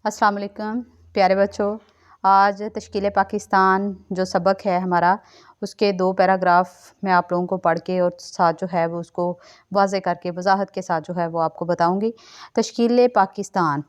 अस्सलाम वालेकुम प्यारे बच्चों। आज तश्कील पाकिस्तान जो सबक है हमारा, उसके 2 पैराग्राफ मैं आप लोगों को पढ़ के और साथ जो है वो उसको वाज़े करके वजाहत के साथ जो है वो आपको बताऊंगी। तश्कील पाकिस्तान,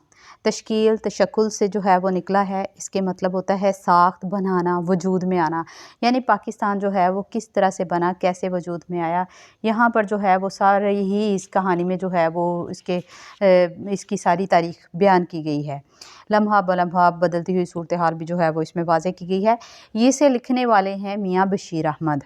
तश्कील तशक्कुल से जो है वो निकला है। इसके मतलब होता है साख्त, बनाना, वजूद में आना। यानी पाकिस्तान जो है वो किस तरह से बना, कैसे वजूद में आया, यहाँ पर जो है वो सारी ही इस कहानी में जो है वो इसकी सारी तारीख़ बयान की गई है। लम्हा ब लम्हा बदलती हुई सूरत हाल भी जो है वो इसमें वाज़े की गई है। ये इसे लिखने वाले हैं मियाँ बशीर अहमद।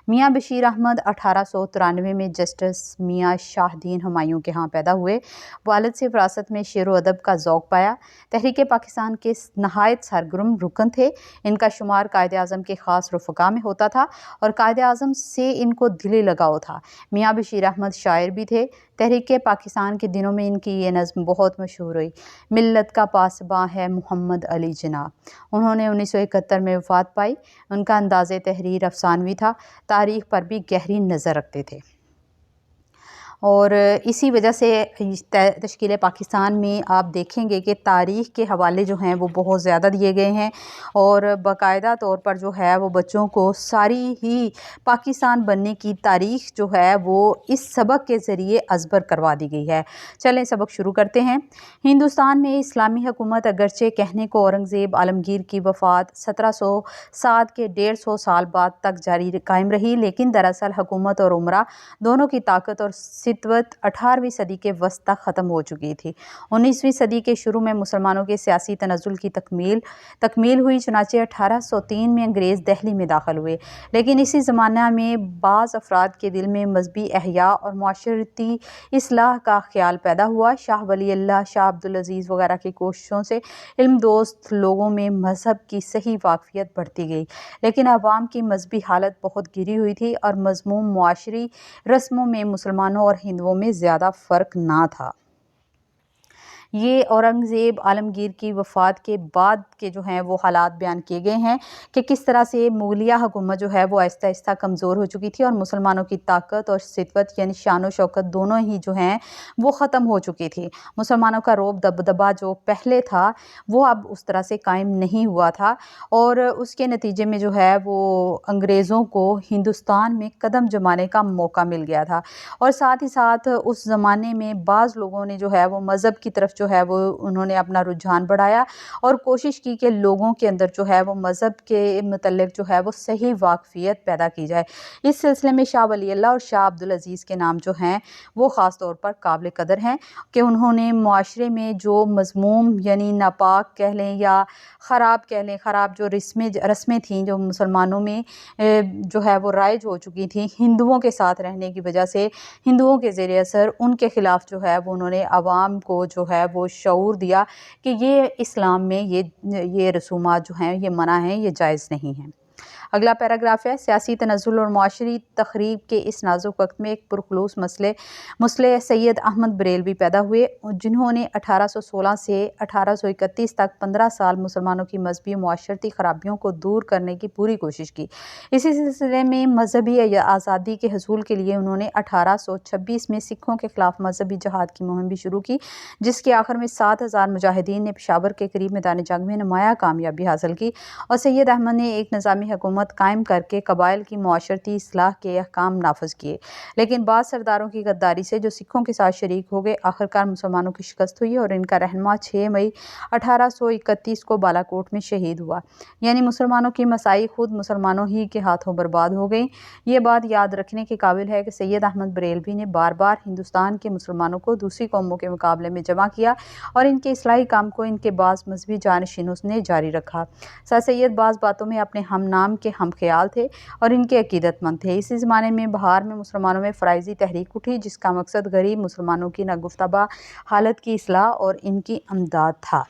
मियाँ बशीर अहमद 1893 में जस्टिस मियाँ शाहदीन हुमायूं के यहाँ पैदा हुए। वालिद से विरासत में शेर व अदब का ज़ौक़ पाया। तहरीक पाकिस्तान के नहायत सरगर्म रुकन थे। इनका शुमार कायद आज़म के ख़ास रफ़क़ा में होता था और कायद आज़म से इनको दिली लगाव था। मियाँ बशीर अहमद शायर भी थे। तहरीक पाकिस्तान के दिनों में इनकी ये नज़्म बहुत मशहूर हुई, मिल्लत का पासबां है मोहम्मद अली जिनाब। उन्होंने 1971 में वफ़ात पाई। उनका अंदाज़े तहरीर अफ़सानवी था, तारीख़ पर भी गहरी नज़र रखते थे और इसी वजह से तश्कील पाकिस्तान में आप देखेंगे कि तारीख़ के हवाले जो हैं वो बहुत ज़्यादा दिए गए हैं और बाकायदा तौर पर जो है वो बच्चों को सारी ही पाकिस्तान बनने की तारीख़ जो है वो इस सबक के ज़रिए अज़बर करवा दी गई है। चलें सबक शुरू करते हैं। हिंदुस्तान में इस्लामी हुकूमत अगरचे कहने को औरंगज़ेब आलमगीर की वफ़ात 1707 के 150 साल बाद तक जारी कायम रही, लेकिन दरअसल हुकूमत और उमरा दोनों की ताकत और सितवत 18वीं सदी के वस्त तक ख़त्म हो चुकी थी। 19वीं सदी के शुरू में मुसलमानों के सियासी तनज़्ज़ुल की तकमील हुई। चुनाचे 1803 में अंग्रेज़ दहली में दाखिल हुए, लेकिन इसी ज़माना में बाज़ अफराद के दिल में मजहबी एहया और माशरती इस्लाह का ख्याल पैदा हुआ। शाह वली अल्लाह, शाह अब्दुल अज़ीज़ वगैरह की कोशिशों से इल्म दोस्त लोगों में मज़हब की सही वाक़फ़ियत बढ़ती गई, लेकिन अवाम की मजहबी हालत बहुत गिरी हुई थी और मज़मूम मुआशरी रस्मों में मुसलमानों और हिंदुओं में ज़्यादा फ़र्क ना था। ये औरंगज़ेब आलमगीर की वफ़ात के बाद के जो हैं वो हालात बयान किए गए हैं कि किस तरह से मुग़लिया हुकूमत जो है वो आहिस्ता आहिस्ता कमज़ोर हो चुकी थी और मुसलमानों की ताकत और सितवत यानी शान व शौकत दोनों ही जो हैं वो ख़त्म हो चुकी थी। मुसलमानों का रोब दबदबा जो पहले था वो अब उस तरह से कायम नहीं हुआ था और उसके नतीजे में जो है वो अंग्रेज़ों को हिंदुस्तान में कदम जमाने का मौका मिल गया था और साथ ही साथ उस ज़माने में बाज़ लोगों ने जो है वो मज़हब की तरफ जो है वो उन्होंने अपना रुझान बढ़ाया और कोशिश की कि लोगों के अंदर जो है वो मज़हब के मतलब जो है वो सही वाक़फ़ियत पैदा की जाए। इस सिलसिले में शाह वली अल्लाह और शाह अब्दुल अज़ीज़ के नाम जो हैं वो ख़ास तौर पर काबिल कदर हैं कि उन्होंने मुआशरे में जो मज़मूम यानी नापाक कह लें या ख़राब कह लें, ख़राब जो रस्में थीं जो मुसलमानों में जो है वो राइज हो चुकी थी हिंदुओं के साथ रहने की वजह से, हिंदुओं के ज़ेरे असर उनके ख़िलाफ़ जो है वो उन्होंने आवाम को जो है वो शऊर दिया कि ये इस्लाम में ये रसूमात जो हैं ये मना हैं, ये जायज़ नहीं हैं। अगला पैराग्राफ है, सियासी तनज़्ज़ुल और मुआशरी तख़रीब के इस नाज़ुक वक्त में एक पुरखुलूस मुस्लिह सैयद अहमद बरेलवी पैदा हुए, जिन्होंने 1816 से 1831 तक 15 साल मुसलमानों की मजहबी मुआशरती ख़राबियों को दूर करने की पूरी कोशिश की। इसी सिलसिले में मजहबी आज़ादी के हसूल के लिए उन्होंने 1826 में सिखों के ख़िलाफ़ मजहबी जहाद की मुहिम भी शुरू की, जिसके आखिर में 7000 मुजाहिदीन ने पेशावर के करीब मैदान जंग में नुमाया कामयाबी हासिल की और सैयद अहमद ने एक निज़ामी हुकूमत कायम करके कबाइल की मुआशरती इस्लाह के अहकाम नाफज किए, लेकिन बाद सरदारों की गद्दारी से जो सिखों के साथ शरीक हो गए, आखिरकार मुसलमानों की शिकस्त हुई और इनका रहनुमा 6 मई 1831 को बालाकोट में शहीद हुआ। यानी मुसलमानों की मसाई खुद मुसलमानों ही के हाथों बर्बाद हो गई। ये बात याद रखने के काबिल है कि सैयद अहमद बरेलवी ने बार बार हिंदुस्तान के मुसलमानों को दूसरी कौमों के मुकाबले में जमा किया और इनके इस्लाही काम को इनके बाज़ मजहबी जानशीनों ने जारी रखा। सर सैयद बाज़ बातों में अपने हम नाम के हम ख्याल थे और इनके अकीदतमंद थे। इसी ज़माने में बहार में मुसलमानों में फ़राइज़ी तहरीक उठी, जिसका मकसद गरीब मुसलमानों की नागुफ्ताबा हालत की इस्लाह और इनकी अमदाद था।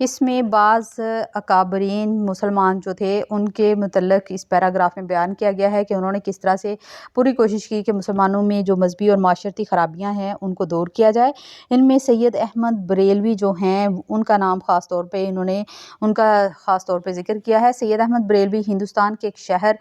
اس میں بعض اکابرین مسلمان جو تھے ان کے متعلق اس پیراگراف میں بیان کیا گیا ہے کہ انہوں نے کس طرح سے پوری کوشش کی کہ مسلمانوں میں جو مذہبی اور معاشرتی خرابیاں ہیں ان کو دور کیا جائے۔ ان میں سید احمد بریلوی جو ہیں ان کا نام خاص طور پہ ان کا خاص طور پہ ذکر کیا ہے۔ سید احمد بریلوی ہندوستان کے ایک شہر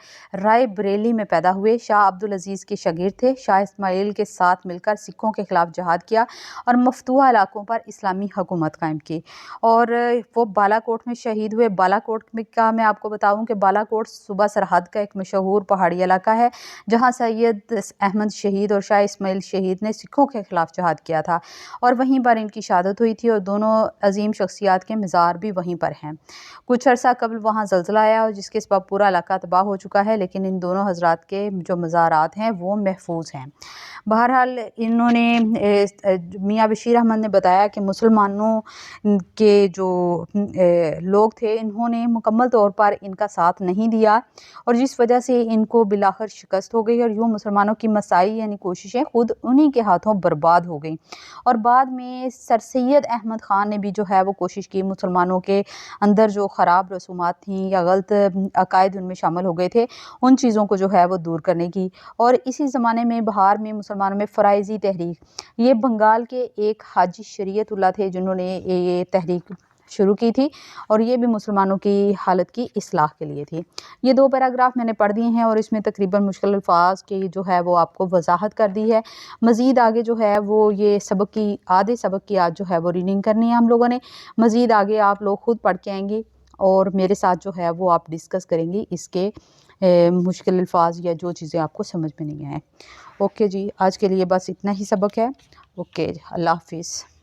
رائے بریلی میں پیدا ہوئے۔ شاہ عبدالعزیز کے شاگرد تھے۔ شاہ اسماعیل کے ساتھ مل کر سکھوں کے خلاف جہاد کیا اور مفتوحہ علاقوں پر اسلامی حکومت قائم کی، اور وہ بالا کوٹ میں شہید ہوئے۔ بالا کوٹ کا میں آپ کو بتاؤں کہ بالا کوٹ صوبہ سرحد کا ایک مشہور پہاڑی علاقہ ہے جہاں سید احمد شہید اور شاہ اسماعیل شہید نے سکھوں کے خلاف جہاد کیا تھا، اور وہیں پر ان کی شہادت ہوئی تھی، اور دونوں عظیم شخصیات کے مزار بھی وہیں پر ہیں۔ کچھ عرصہ قبل وہاں زلزلہ آیا اور جس کے سبب پورا علاقہ تباہ ہو چکا ہے، لیکن ان دونوں حضرات کے جو مزارات ہیں وہ محفوظ ہیں۔ بہرحال انہوں نے میاں بشیر احمد نے بتایا کہ مسلمانوں کے جو لوگ تھے انہوں نے مکمل طور پر ان کا ساتھ نہیں دیا، اور جس وجہ سے ان کو بالآخر شکست ہو گئی، اور یوں مسلمانوں کی مساعی یعنی کوششیں خود انہی کے ہاتھوں برباد ہو گئیں۔ اور بعد میں سر سید احمد خان نے بھی جو ہے وہ کوشش کی مسلمانوں کے اندر جو خراب رسومات تھیں یا غلط عقائد ان میں شامل ہو گئے تھے ان چیزوں کو جو ہے وہ دور کرنے کی۔ اور اسی زمانے میں بہار میں مسلمانوں میں فرائضی تحریک، یہ بنگال کے ایک حاجی شریعت اللہ تھے جنہوں نے یہ تحریک شروع کی تھی، اور یہ بھی مسلمانوں کی حالت کی اصلاح کے لیے تھی۔ یہ 2 پیراگراف میں نے پڑھ دیے ہیں، اور اس میں تقریباً مشکل الفاظ کی جو ہے وہ آپ کو وضاحت کر دی ہے۔ مزید آگے جو ہے وہ یہ آدھے سبق کی آج جو ہے وہ ریڈنگ کرنی ہے ہم لوگوں نے۔ مزید آگے آپ لوگ خود پڑھ کے آئیں گی اور میرے ساتھ جو ہے وہ آپ ڈسکس کریں گی اس کے مشکل الفاظ یا جو چیزیں آپ کو سمجھ میں نہیں آئیں۔ اوکے جی، آج کے لیے بس اتنا ہی سبق ہے۔ اوکے، اللہ حافظ۔